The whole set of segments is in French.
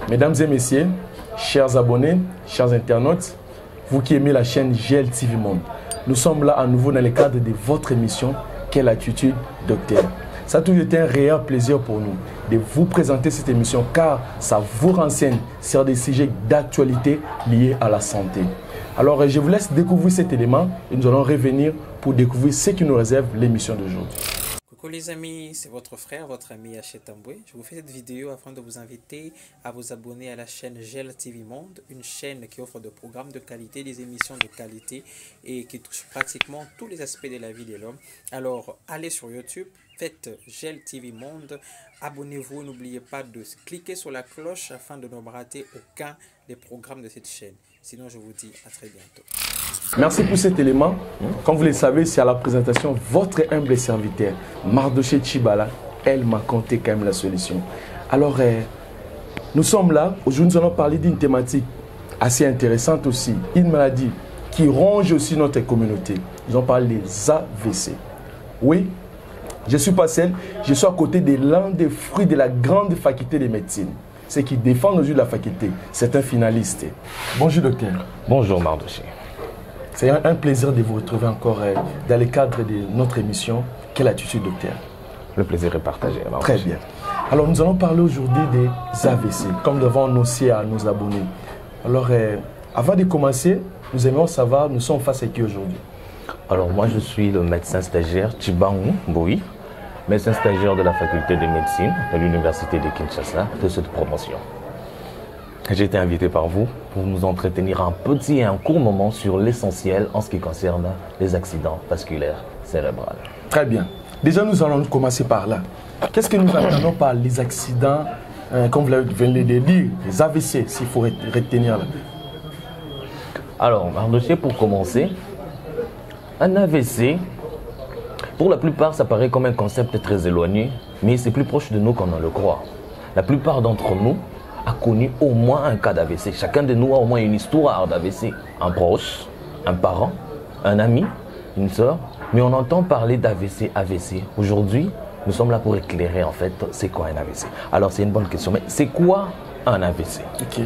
Mesdames et messieurs, chers abonnés, chers internautes, vous qui aimez la chaîne GLTV Monde, nous sommes là à nouveau dans le cadre de votre émission Quelle attitude, docteur? Ça a toujours été un réel plaisir pour nous de vous présenter cette émission car ça vous renseigne sur des sujets d'actualité liés à la santé. Alors je vous laisse découvrir cet élément et nous allons revenir pour découvrir ce qui nous réserve l'émission d'aujourd'hui. Coucou les amis, c'est votre frère, votre ami Haché Tamboué. Je vous fais cette vidéo afin de vous inviter à vous abonner à la chaîne GLTV Monde, une chaîne qui offre des programmes de qualité, des émissions de qualité et qui touche pratiquement tous les aspects de la vie de l'homme. Alors allez sur YouTube, faites GLTV Monde, abonnez-vous, n'oubliez pas de cliquer sur la cloche afin de ne rater aucun des programmes de cette chaîne. Sinon je vous dis à très bientôt. Merci pour cet élément. Comme vous le savez, c'est à la présentation votre humble serviteur, Mardoché Tchibala. Elle m'a conté quand même la solution. Alors, nous sommes là. Aujourd'hui, nous allons parler d'une thématique assez intéressante aussi. Une maladie qui ronge aussi notre communauté. Nous allons parler des AVC. Oui, je ne suis pas seul. Je suis à côté de l'un des fruits de la grande faculté de médecine. Ceux qui défendent aujourd'hui la faculté. C'est un finaliste. Bonjour, docteur. Bonjour, Mardoché. C'est un plaisir de vous retrouver encore dans le cadre de notre émission Quelle attitude, docteur? Le plaisir est partagé. Très bien. Alors, nous allons parler aujourd'hui des AVC, comme nous avons annoncé à nos abonnés. Alors, avant de commencer, nous aimerions savoir, nous sommes face à qui aujourd'hui? Alors, moi, je suis le médecin stagiaire Tchibangou Boui, médecin stagiaire de la faculté de médecine de l'université de Kinshasa de cette promotion. J'ai été invité par vous pour nous entretenir un petit et un court moment sur l'essentiel en ce qui concerne les accidents vasculaires cérébraux. Très bien. Déjà, nous allons commencer par là. Qu'est-ce que nous entendons par les accidents, comme vous venez de dire, les AVC, s'il faut retenir là? Alors, Mardoché, pour commencer, un AVC, pour la plupart, ça paraît comme un concept très éloigné, mais c'est plus proche de nous qu'on ne le croit. La plupart d'entre nous a connu au moins un cas d'AVC. Chacun de nous a au moins une histoire d'AVC. Un proche, un parent, un ami, une soeur. Mais on entend parler d'AVC, AVC. Aujourd'hui, nous sommes là pour éclairer en fait c'est quoi un AVC. Alors c'est une bonne question, mais c'est quoi un AVC? Okay.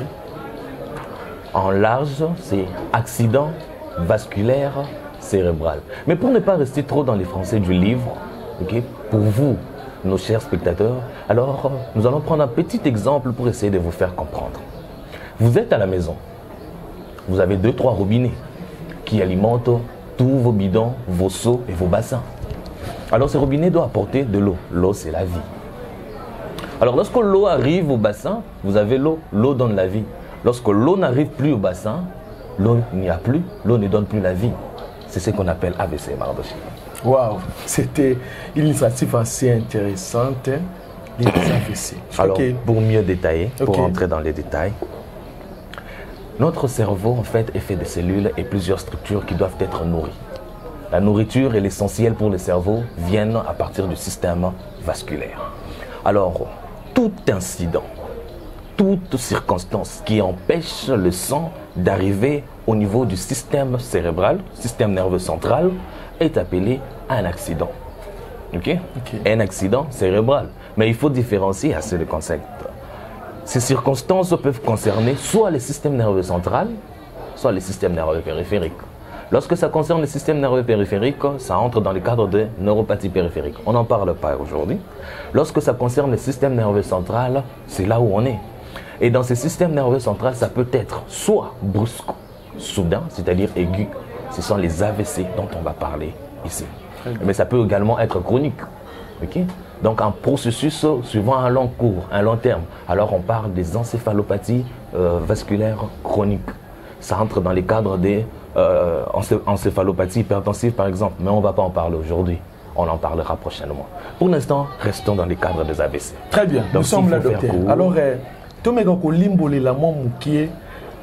En large, c'est accident vasculaire cérébral. Mais pour ne pas rester trop dans les français du livre, okay, pour vous, nos chers spectateurs, alors nous allons prendre un petit exemple pour essayer de vous faire comprendre. Vous êtes à la maison, vous avez 2-3 robinets qui alimentent tous vos bidons, vos seaux et vos bassins. Alors ces robinets doivent apporter de l'eau. L'eau, c'est la vie. Alors lorsque l'eau arrive au bassin, vous avez l'eau. L'eau donne la vie. Lorsque l'eau n'arrive plus au bassin, l'eau n'y a plus, l'eau ne donne plus la vie. C'est ce qu'on appelle AVC, Mardoché. Waouh, c'était une initiative assez intéressante, les AVC. Alors, pour mieux détailler, pour entrer dans les détails, notre cerveau, en fait, est fait de cellules et plusieurs structures qui doivent être nourries. La nourriture et l'essentiel pour le cerveau viennent à partir du système vasculaire. Alors, tout incident, toute circonstance qui empêche le sang d'arriver au niveau du système cérébral, système nerveux central, est appelé un accident. Okay? Un accident cérébral. Mais il faut différencier assez le concept. Ces circonstances peuvent concerner soit le système nerveux central, soit le système nerveux périphérique. Lorsque ça concerne le système nerveux périphérique, ça entre dans le cadre de neuropathie périphérique. On n'en parle pas aujourd'hui. Lorsque ça concerne le système nerveux central, c'est là où on est. Et dans ce système nerveux central, ça peut être soit brusque, soudain, c'est-à-dire aigu. Ce sont les AVC dont on va parler ici. Mais ça peut également être chronique. Okay? Donc un processus suivant un long cours, un long terme. Alors on parle des encéphalopathies vasculaires chroniques. Ça entre dans les cadres des encéphalopathies hypertensives par exemple. Mais on ne va pas en parler aujourd'hui. On en parlera prochainement. Pour l'instant, restons dans les cadres des AVC. Très bien, donc, nous sommes là, docteur. Alors, tout le monde limbo la moukie.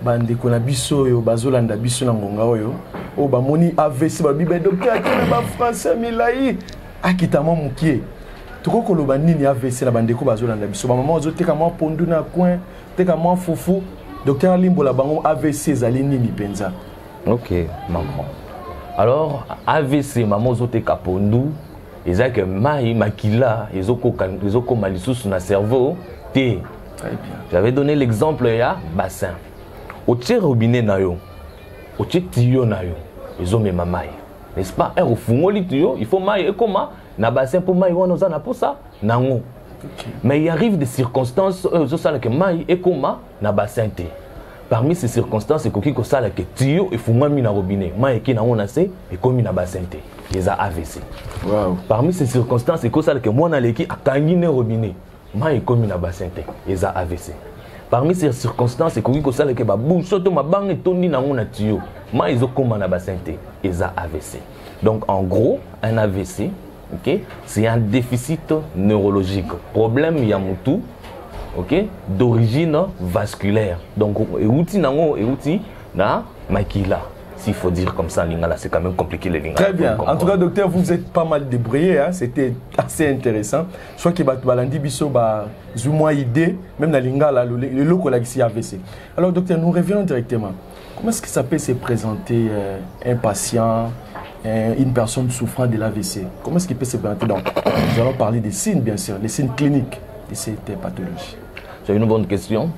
Bande kona biso yo bazolanda biso na ngonga oyo o ba moni AVC ba bibe docteur akina ba français milai akita mo mukie toko koloba nini AVC na bande ko bazolanda biso ba maman ozoteka mo pondu na coin teka mo fufu docteur limbo la bango AVC zali nini penza? OK, maman. Alors AVC maman ozoteka pondu ezaka mai makila ezoko malisusu na cerveau te Très bien. J'avais donné l'exemple, il y a bassin. Au tiers robinet nayo, au tiers tuyau nayo, ils ont mes mamai. N'est-ce pas? Un refungoli tuyau, il faut maille et comment? Na bassin pour maille, on a pour ça, nango. Mais il arrive des circonstances, que maille et comment? Na bassin té. Parmi ces circonstances, c'est que ça que tuyau et fumami na robinet, maille qui na on a c'est et comme na bassin té. Ils ont AVC. Wow. Parmi ces circonstances, c'est que ça que moi na leki a kangine robinet, maille comme na bassin té. Ils ont AVC. Parmi ces circonstances, c'est que ça que babou surtout ma banque et tondi na on a tuyau, maille ils ont comme na bassin té. Ils ont AVC. Donc en gros, un AVC, okay, c'est un déficit neurologique. Problème yamutu. Okay, d'origine vasculaire. Donc, outil na makila. S'il faut dire comme ça, lingala, c'est quand même compliqué les lingala. Très bien. En tout cas, docteur, vous êtes pas mal débrouillé. Hein? C'était assez intéressant. Je crois que Balandi Bisso a moins idée, même dans lingala, le local ici AVC. Alors, docteur, nous revenons directement. Comment est-ce que ça peut se présenter un patient, une personne souffrant de l'AVC? Comment est-ce qu'il peut se présenter? Donc, nous allons parler des signes, bien sûr, les signes cliniques de cette pathologie. C'est une bonne question.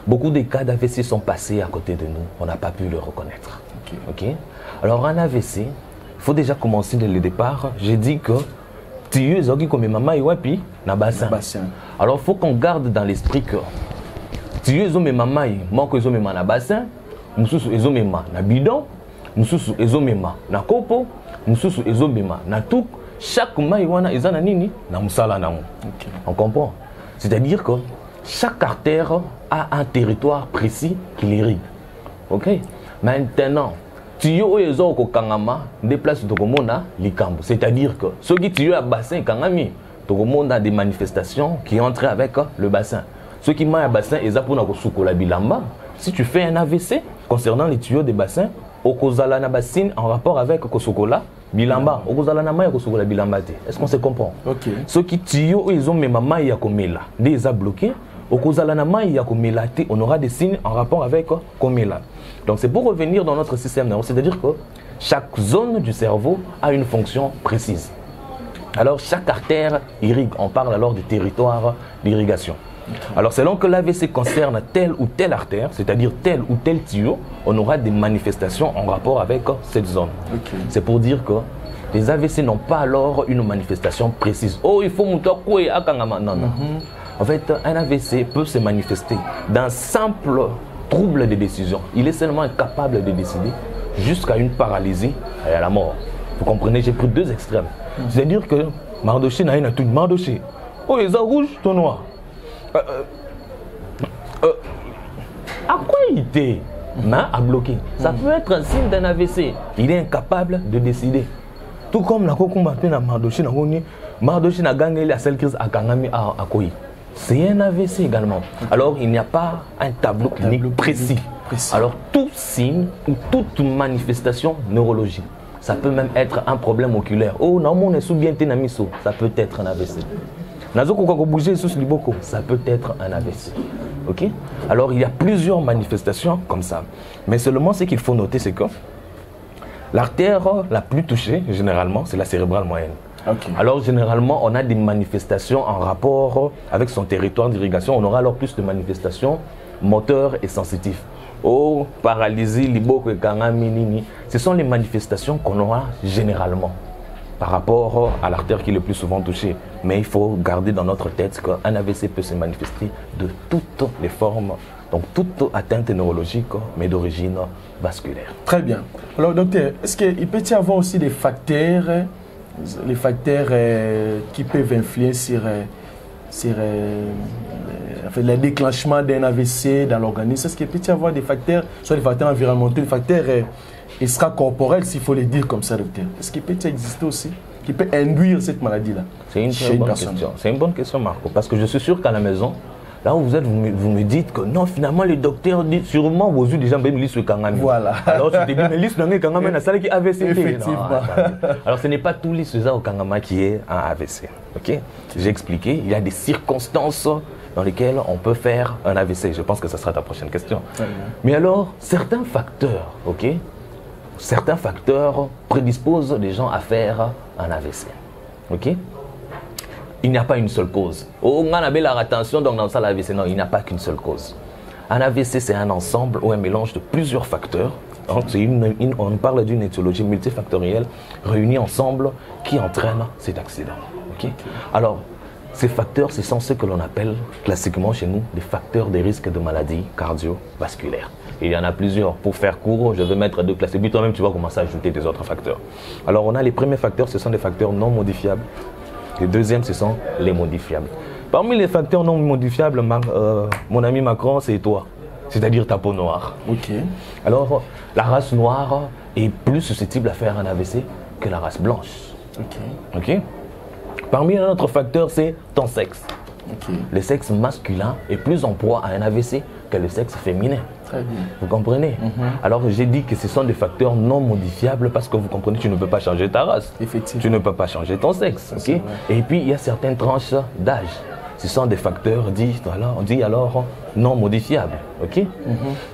Beaucoup de cas d'AVC sont passés à côté de nous. On n'a pas pu le reconnaître. Okay. Alors, un AVC, il faut déjà commencer dès le départ. J'ai dit que tu es comme maman et puis na bassin. Alors, il faut qu'on garde dans l'esprit que tu es comme maman et manque de maman na bassin, nous sommes na bidon, nous sommes na kopo, nous sommes na tout. Chaque maïwana est na musala namu. On comprend. C'est-à-dire que chaque artère a un territoire précis qui l'irrigue. Ok? Maintenant, tuyau ezo ko kangama déplace tokomona likambo. C'est-à-dire que ceux qui tuyau à bassin kangami tokomona des manifestations qui entrent avec le bassin. Ceux qui maillent à bassin ezapuna ko sukola bilamba. Si tu fais un AVC concernant les tuyaux des bassins, okozala na bassine en rapport avec kosokola bilamba, okozala na maille kosokola bilamba. Est-ce qu'on se comprend? Ok. Ceux qui tuyaux ils ont même maille ya komela, déjà bloqué. On aura des signes en rapport avec Komela. Donc c'est pour revenir dans notre système nerveux, c'est-à-dire que chaque zone du cerveau a une fonction précise. Alors chaque artère irrigue, on parle alors du territoire d'irrigation. Alors selon que l'AVC concerne telle ou telle artère, c'est-à-dire tel ou tel tuyau, on aura des manifestations en rapport avec cette zone. C'est pour dire que les AVC n'ont pas alors une manifestation précise. Oh, il faut monter à Kangama. Non, non. En fait, un AVC peut se manifester d'un simple trouble de décision. Il est seulement incapable de décider jusqu'à une paralysie et à la mort. Vous comprenez, j'ai pris deux extrêmes. C'est-à-dire que Mardoché n'a rien à tout. Mardoché, oh, ils ont rouge, ton noir. À quoi il était? Main à bloquer. Ça peut être un signe d'un AVC. Il est incapable de décider. Tout comme la Kokumba na Mardoché n'a gagné la seule crise à Kangami à Koi. C'est un AVC également. Alors, il n'y a pas un tableau clinique précis. Alors, tout signe ou toute manifestation neurologique, ça peut même être un problème oculaire. Oh, non, on est sous bien tenamiso. Ça peut être un AVC. Ça peut être un AVC. Ok? Alors, il y a plusieurs manifestations comme ça. Mais seulement ce qu'il faut noter, c'est que l'artère la plus touchée, généralement, c'est la cérébrale moyenne. Okay. Alors généralement on a des manifestations en rapport avec son territoire d'irrigation. On aura alors plus de manifestations moteurs et sensitifs. Oh, paralysie, liboko et kangaminini. Ce sont les manifestations qu'on aura généralement par rapport à l'artère qui est le plus souvent touchée. Mais il faut garder dans notre tête qu'un AVC peut se manifester de toutes les formes. Donc toute atteinte neurologique mais d'origine vasculaire. Très bien. Alors docteur, est-ce qu'il peut y avoir aussi des facteurs qui peuvent influer sur le déclenchement d'un AVC dans l'organisme? Est-ce qu'il peut y avoir des facteurs, soit des facteurs environnementaux, des facteurs extracorporels, s'il faut les dire comme ça, docteur? Est-ce qu'il peut exister aussi, qui peut induire cette maladie-là? C'est une très bonne question. C'est une bonne question, Marco, parce que je suis sûr qu'à la maison, là où vous êtes, vous me dites que non, finalement, le docteur dit sûrement vos yeux déjà même liste le kangami. Voilà. Alors tu te dis, mais liste le kangami, c'est ça qui est AVC. Effectivement. Non, alors ce n'est pas tout liste au kangama qui est un AVC. Ok? J'ai expliqué, il y a des circonstances dans lesquelles on peut faire un AVC. Je pense que ça sera ta prochaine question. Mais alors, certains facteurs, ok? Certains facteurs prédisposent les gens à faire un AVC. Ok? il n'y a pas une seule cause. On a la attention, donc dans ça, l'AVC, non, il n'y a pas qu'une seule cause. Un AVC, c'est un ensemble ou un mélange de plusieurs facteurs. Donc, on parle d'une étiologie multifactorielle réunie ensemble qui entraîne cet accident. Okay? Alors, ces facteurs, ce sont ceux que l'on appelle classiquement chez nous des facteurs de risque de maladies cardiovasculaires. Et il y en a plusieurs. Pour faire court, je vais mettre deux classes. Et puis toi-même, tu vas commencer à ajouter des autres facteurs. Alors, on a les premiers facteurs, ce sont des facteurs non modifiables. Les deuxièmes, ce sont les modifiables. Parmi les facteurs non modifiables, mon ami Macron, c'est toi. C'est-à-dire ta peau noire. Ok. Alors, la race noire est plus susceptible à faire un AVC que la race blanche. Ok. Ok. Parmi un autre facteur, c'est ton sexe. Ok. Le sexe masculin est plus en proie à un AVC que le sexe féminin. Très bien. Vous comprenez? Alors, j'ai dit que ce sont des facteurs non modifiables parce que vous comprenez, tu ne peux pas changer ta race. Effectivement. Tu ne peux pas changer ton sexe. Okay? Et puis, il y a certaines tranches d'âge. Ce sont des facteurs on dit alors non modifiables. Okay?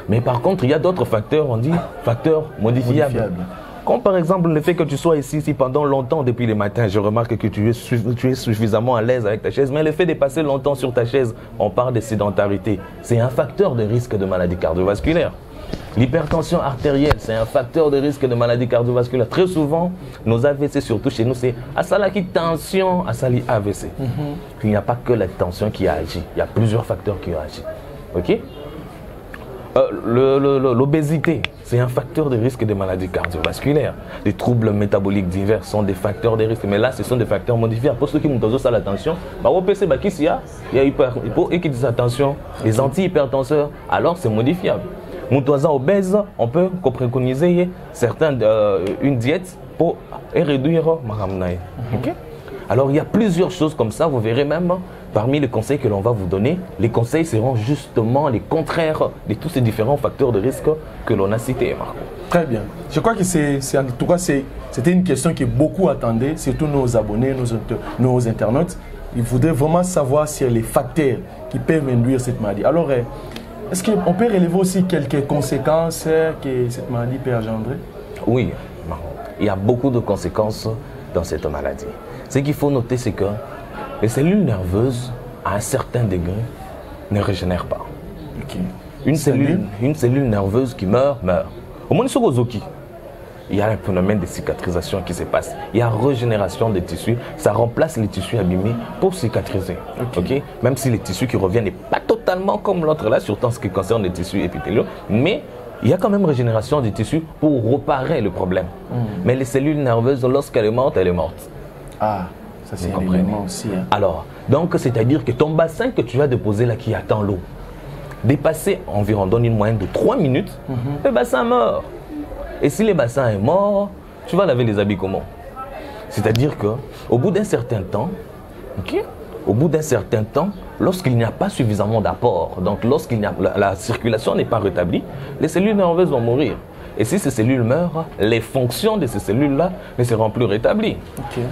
Mais par contre, il y a d'autres facteurs, on dit facteurs modifiables. Comme par exemple le fait que tu sois ici pendant longtemps depuis le matin, je remarque que tu es suffisamment à l'aise avec ta chaise, mais le fait de passer longtemps sur ta chaise, on parle de sédentarité, c'est un facteur de risque de maladie cardiovasculaire. L'hypertension artérielle, c'est un facteur de risque de maladie cardiovasculaire. Très souvent, nos AVC, surtout chez nous, c'est Asalaki tension, Asali AVC. Il n'y a pas que la tension qui a agi, il y a plusieurs facteurs qui ont agi. Ok? L'obésité, c'est un facteur de risque de maladie cardiovasculaire. Les troubles métaboliques divers sont des facteurs de risque. Mais là, ce sont des facteurs modifiables. Pour ceux qui ont besoin de l'attention, il y a hypo et qui disent attention, les anti-hypertenseurs, alors c'est modifiable. Moutouazan obèse, on peut préconiser une diète pour réduire maramnaï. Okay? Alors il y a plusieurs choses comme ça, vous verrez même parmi les conseils que l'on va vous donner, les conseils seront justement les contraires de tous ces différents facteurs de risque que l'on a cités, Marco. Très bien. Je crois que en tout cas, c'était une question que beaucoup attendaient, surtout nos abonnés, nos internautes. Ils voudraient vraiment savoir sur les facteurs qui peuvent induire cette maladie. Alors, est-ce qu'on peut relever aussi quelques conséquences que cette maladie peut engendrer? Oui, il y a beaucoup de conséquences dans cette maladie. Ce qu'il faut noter, c'est que les cellules nerveuses, à un certain degré, ne régénèrent pas. Okay. Une cellule nerveuse qui meurt. Au moins, il y a un phénomène de cicatrisation qui se passe. Il y a régénération des tissus. Ça remplace les tissus abîmés pour cicatriser. Okay? Même si les tissus qui reviennent n'est pas totalement comme l'autre là, surtout en ce qui concerne les tissus épithéliaux. Mais il y a quand même régénération des tissus pour réparer le problème. Mais les cellules nerveuses, lorsqu'elle est morte, elle est morte. Ah, ça c'est un élément aussi. Hein. Alors, donc c'est-à-dire que ton bassin que tu vas déposer là qui attend l'eau, dépasser environ, donne une moyenne de 3 minutes, le bassin meurt. Et si le bassin est mort, tu vas laver les habits comment? C'est-à-dire qu'au bout d'un certain temps, lorsqu'il n'y a pas suffisamment d'apport, donc la circulation n'est pas rétablie, les cellules nerveuses vont mourir. Et si ces cellules meurent, les fonctions de ces cellules-là ne seront plus rétablies.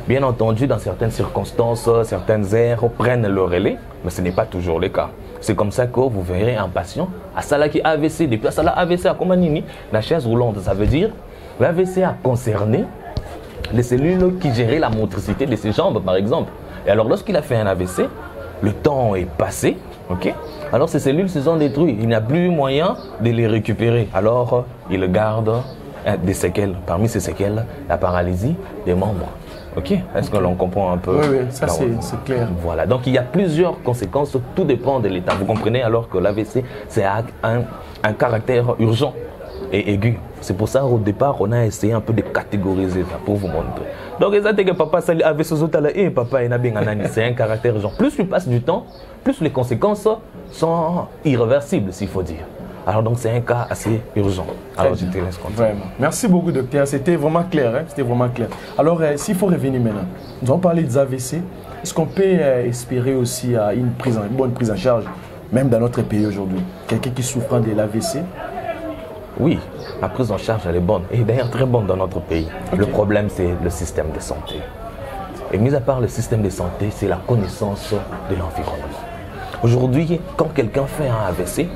Bien entendu, dans certaines circonstances, certaines aires prennent le relais, mais ce n'est pas toujours le cas. C'est comme ça que vous verrez un patient, à Sala qui AVC, depuis Sala AVC à Komanini, la chaise roulante, ça veut dire l'AVC a concerné les cellules qui géraient la motricité de ses jambes, par exemple. Et alors, lorsqu'il a fait un AVC, le temps est passé, alors ces cellules se sont détruites. Il n'y a plus moyen de les récupérer. Alors, il garde des séquelles. Parmi ces séquelles, la paralysie des membres. Est-ce que l'on comprend un peu? Oui, ça c'est clair. Voilà, donc il y a plusieurs conséquences, tout dépend de l'état. Vous comprenez alors que l'AVC, c'est un caractère urgent et aigu. C'est pour ça au départ, on a essayé un peu de catégoriser ça pour vous montrer. Donc, papa, c'est un caractère urgent. Plus tu passes du temps, plus les conséquences sont irréversibles, s'il faut dire. Alors donc c'est un cas assez urgent. Alors je te laisse continuer. Vraiment. Merci beaucoup docteur, c'était vraiment clair. C'était vraiment clair. Alors s'il faut revenir maintenant, nous allons parler des AVC. Est-ce qu'on peut espérer aussi une bonne prise en charge, même dans notre pays aujourd'hui? Quelqu'un qui souffre de l'AVC? Oui, la prise en charge elle est bonne et d'ailleurs très bonne dans notre pays. Le problème c'est le système de santé. Et mis à part le système de santé, c'est la connaissance de l'environnement. Aujourd'hui, quand quelqu'un fait un AVC,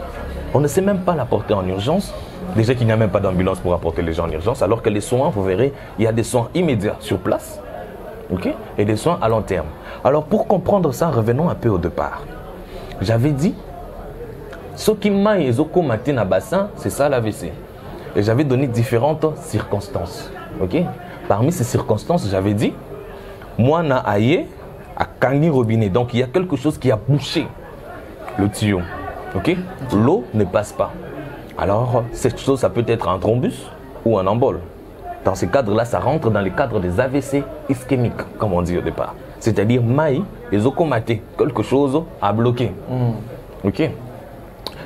on ne sait même pas l'apporter en urgence. Déjà qu'il n'y a même pas d'ambulance pour apporter les gens en urgence, alors que les soins, vous verrez, il y a des soins immédiats sur place. Okay? Et des soins à long terme. Alors pour comprendre ça, revenons un peu au départ. J'avais dit, ce qui m'a maté na bassin, c'est ça l'AVC. Et j'avais donné différentes circonstances. Okay? Parmi ces circonstances, j'avais dit, moi na aïe à Kangi robinet. Donc il y a quelque chose qui a bouché le tuyau. Okay? L'eau ne passe pas. Alors cette chose, ça peut être un thrombus ou un embole. Dans ces cadres-là, ça rentre dans les cadres des AVC ischémiques, comme on dit au départ. C'est-à-dire, maï, les okomaté, quelque chose a bloqué. Ok.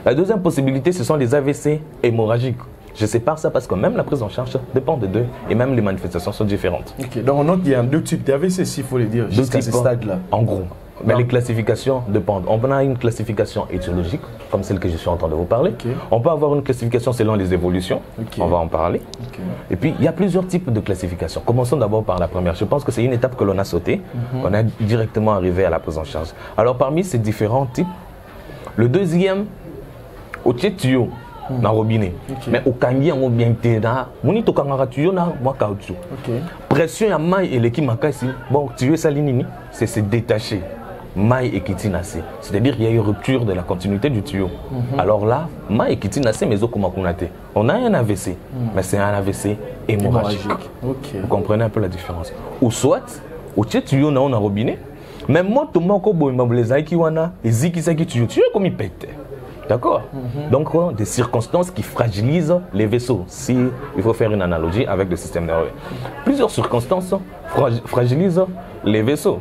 La deuxième possibilité, ce sont les AVC hémorragiques. Je sépare ça parce que même la prise en charge dépend de deux et même les manifestations sont différentes. Ok, donc on note qu'il y a deux types d'AVC, s'il faut le dire, jusqu'à ce stade-là. En gros. Mais les classifications dépendent. On a une classification étiologique, comme celle que je suis en train de vous parler. Okay. On peut avoir une classification selon les évolutions. Okay. On va en parler. Okay. Et puis, il y a plusieurs types de classifications. Commençons d'abord par la première. Je pense que c'est une étape que l'on a sautée. On est directement arrivé à la prise en charge. Alors, parmi ces différents types, le deuxième, au tuyau, dans le robinet. Mais au kangi, on bien téna. Moni to kangara tuyau na moi caoutchouc. Pression à maille et l'équipe ici. Bon, tuyau salinini, c'est se détacher. Maille et kitinacé. C'est-à-dire qu'il y a eu rupture de la continuité du tuyau. Alors là, maille et kitinacé, mais on a un AVC, mais c'est un AVC hémorragique. Vous comprenez un peu la différence. Ou soit, au tuyau, on a un robinet, mais moi, tout le monde, les aïki wana, et ziki saki tuyau, tuyau comme il pète. D'accord? Donc, des circonstances qui fragilisent les vaisseaux, si il faut faire une analogie avec le système nerveux. Plusieurs circonstances fragilisent les vaisseaux.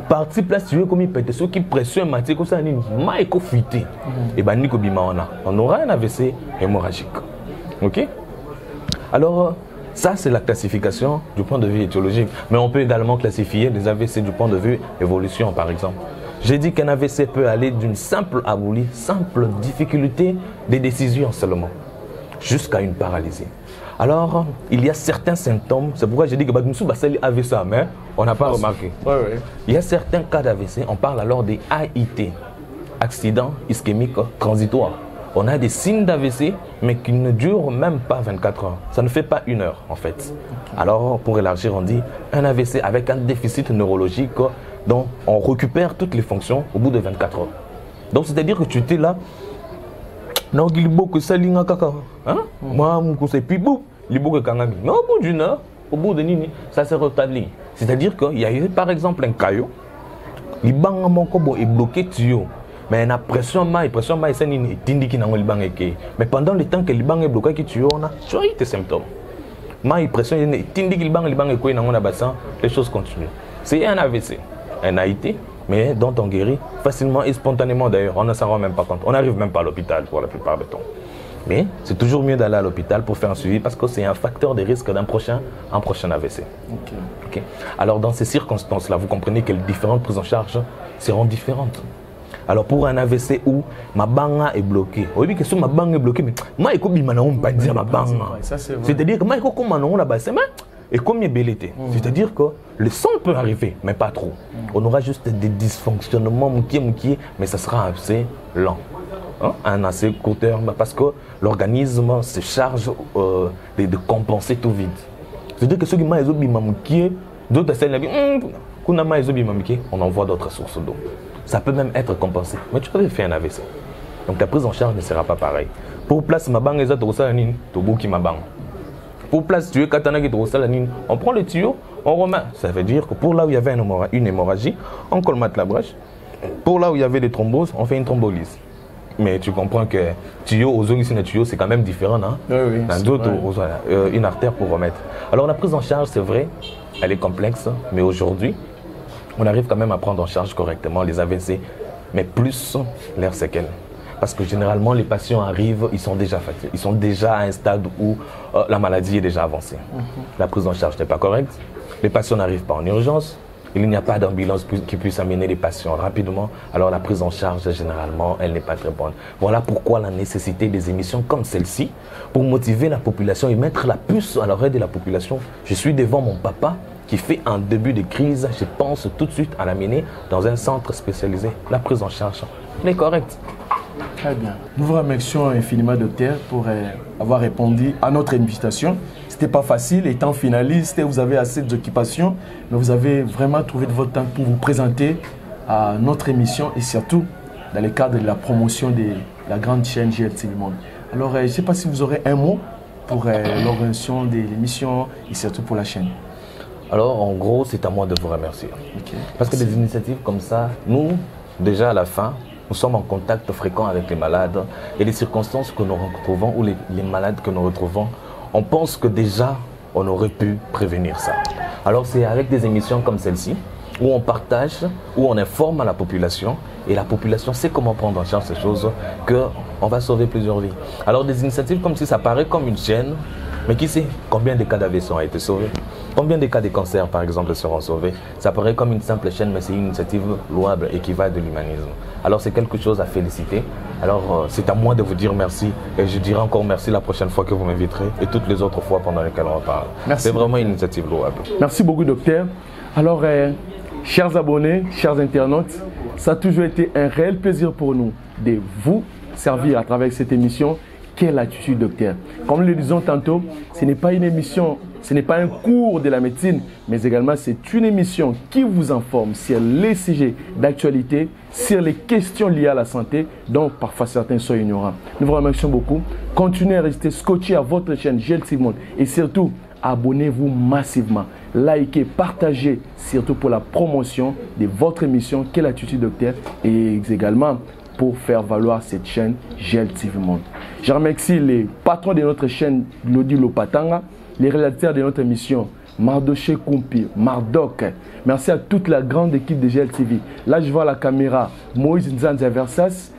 Partie place, tu veux comme il pète, ceux qui pressionnent matière comme ça, et ben on aura un AVC hémorragique. Ok? Alors, ça c'est la classification du point de vue étiologique. Mais on peut également classifier les AVC du point de vue évolution, par exemple. J'ai dit qu'un AVC peut aller d'une simple abolie, simple difficulté des décisions seulement, jusqu'à une paralysie. Alors, il y a certains symptômes, c'est pourquoi j'ai dit que nous avons AVC, mais on n'a pas remarqué. Il y a certains cas d'AVC, on parle alors des AIT, accidents ischémiques transitoires. On a des signes d'AVC, mais qui ne durent même pas 24 heures. Ça ne fait pas 1 heure, en fait. Alors, pour élargir, on dit un AVC avec un déficit neurologique dont on récupère toutes les fonctions au bout de 24 heures. Donc, c'est-à-dire que tu étais là, non, il faut que ça linga kaka. Hein? Moi, je sais plus beau. Il faut que kangami. Mais au bout d'une heure, au bout de nini, ça se rétablit. C'est-à-dire qu'il y a eu, par exemple, un caillou. Le bang mon kobo est bloqué tuyau. Mais la pression maille, c'est nini tindiki na le bang eke. Mais pendant le temps que le bang est bloqué tuyau, on a choisi tes symptômes. Maille pression tindiki le bang eke na on a bassin, les choses continuent. C'est un AVC, un AIT. Mais dont on guérit facilement et spontanément d'ailleurs. On ne s'en rend même pas compte. On n'arrive même pas à l'hôpital pour la plupart du temps. Mais c'est toujours mieux d'aller à l'hôpital pour faire un suivi parce que c'est un facteur de risque d'un prochain AVC. Okay. Alors dans ces circonstances-là, vous comprenez que les différentes prises en charge seront différentes. Alors pour un AVC où ma banga est bloquée, oui que si ma banga est bloquée, mais moi écoute on pas dire ma banga. C'est-à-dire que moi écoute comment on a baissé et comme il est bellété. C'est-à-dire que le sang peut arriver, mais pas trop. On aura juste des dysfonctionnements, mais ça sera assez lent. Un assez court terme, parce que l'organisme se charge de compenser tout vide. C'est-à-dire que ceux qui m'ont d'autres on envoie d'autres sources d'eau. Ça peut même être compensé. Mais tu avais fait un AVC. Donc ta prise en charge ne sera pas pareille. Pour place ma banque, pour place tuyau katana qui on prend le tuyau, on remet. Ça veut dire que pour là où il y avait une hémorragie, on colmate la brèche. Pour là où il y avait des thromboses, on fait une thrombolyse. Mais tu comprends que tuyau aux tuyau c'est quand même différent, hein? Oui, dans d'autres, une artère pour remettre. Alors la prise en charge, c'est vrai, elle est complexe, mais aujourd'hui, on arrive quand même à prendre en charge correctement les AVC, mais plus leurs séquelles. Parce que généralement, les patients arrivent, ils sont déjà fatigués. Ils sont déjà à un stade où la maladie est déjà avancée. La prise en charge n'est pas correcte. Les patients n'arrivent pas en urgence. Il n'y a pas d'ambulance qui puisse amener les patients rapidement. Alors la prise en charge, généralement, elle n'est pas très bonne. Voilà pourquoi la nécessité des émissions comme celle-ci, pour motiver la population et mettre la puce à l'oreille de la population. Je suis devant mon papa qui fait un début de crise. Je pense tout de suite à l'amener dans un centre spécialisé. La prise en charge, elle est correcte. Très bien. Nous vous remercions infiniment, docteur, pour avoir répondu à notre invitation. C'était pas facile, étant finaliste, vous avez assez d'occupations, mais vous avez vraiment trouvé de votre temps pour vous présenter à notre émission et surtout dans le cadre de la promotion de la grande chaîne GLTV Monde. Alors, je ne sais pas si vous aurez un mot pour l'organisation de l'émission et surtout pour la chaîne. Alors, en gros, c'est à moi de vous remercier. Okay. Parce que des initiatives comme ça, nous, déjà à la fin, nous sommes en contact fréquent avec les malades et les circonstances que nous retrouvons ou les malades que nous retrouvons, on pense que déjà, on aurait pu prévenir ça. Alors, c'est avec des émissions comme celle-ci où on partage, où on informe à la population et la population sait comment prendre en charge ces choses qu'on va sauver plusieurs vies. Alors, des initiatives comme si ça paraît comme une chaîne, mais qui sait combien de cas d'AVC ont été sauvés? Combien de cas de cancer, par exemple, seront sauvés? Ça paraît comme une simple chaîne, mais c'est une initiative louable et qui va de l'humanisme. Alors, c'est quelque chose à féliciter. Alors, c'est à moi de vous dire merci. Et je dirai encore merci la prochaine fois que vous m'inviterez et toutes les autres fois pendant lesquelles on parle. C'est vraiment une initiative louable. Merci beaucoup, docteur. Alors, chers abonnés, chers internautes, ça a toujours été un réel plaisir pour nous de vous servir à travers cette émission. Quelle attitude, docteur? Comme nous le disons tantôt, ce n'est pas une émission, ce n'est pas un cours de la médecine, mais également c'est une émission qui vous informe sur les sujets d'actualité, sur les questions liées à la santé, dont parfois certains sont ignorants. Nous vous remercions beaucoup. Continuez à rester scotché à votre chaîne GLTV Monde et surtout, abonnez-vous massivement. Likez, partagez, surtout pour la promotion de votre émission Quelle attitude, docteur? Et également pour faire valoir cette chaîne GLTV Monde. Je remercie les patrons de notre chaîne Lodi Lopatanga, les réalisateurs de notre émission Mardoché Kumpi, Mardoc. Merci à toute la grande équipe de GLTV. Là, je vois à la caméra Moïse Nzanza Versas,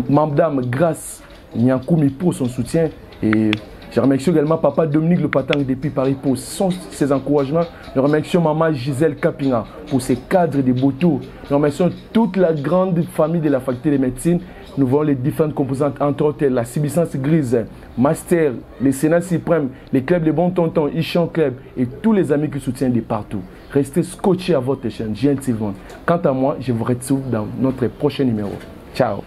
Madame Grace Nyankoumi pour son soutien. Et je remercie également Papa Dominique Lopatanga depuis Paris pour ses encouragements. Je remercie Maman Gisèle Kapinga pour ses cadres de Boto. Nous remercions toute la grande famille de la faculté de médecine. Nous voyons les différentes composantes, entre autres la substance grise, Master, le Sénat suprême, les clubs de Bon Tonton, Ichan Club et tous les amis qui soutiennent de partout. Restez scotchés à votre chaîne GLTV Monde. Quant à moi, je vous retrouve dans notre prochain numéro. Ciao.